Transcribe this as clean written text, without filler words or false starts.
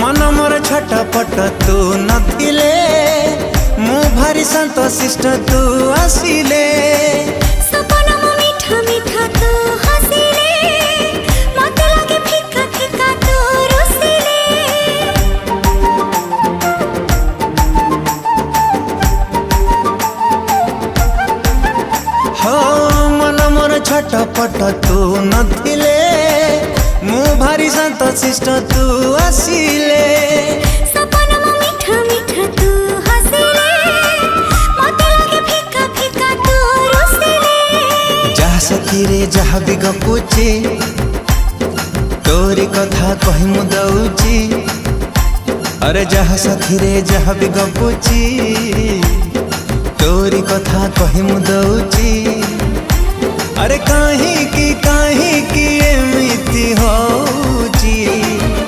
मन मोर छटपट तू नथिले मु भारी शांत शिष्ट तू आसिले सपना मो मीठा मीठा तू हसिले मते लागे फिका फिका तू रुसिले हो मन मोर छटपट तू नथिले मु भारी शांत शिष्ट तू आसिले सपना मो मीठा मीठा तू हसिले मते लागे फिका फिका तू रुसिले जहा सखी रे जहा भी गपुची तोरी कथा कहि मु दउची अरे जहा सखी रे जहा भी गपुची तोरी कथा कहि मु दउची अरे काहे की एमिति हो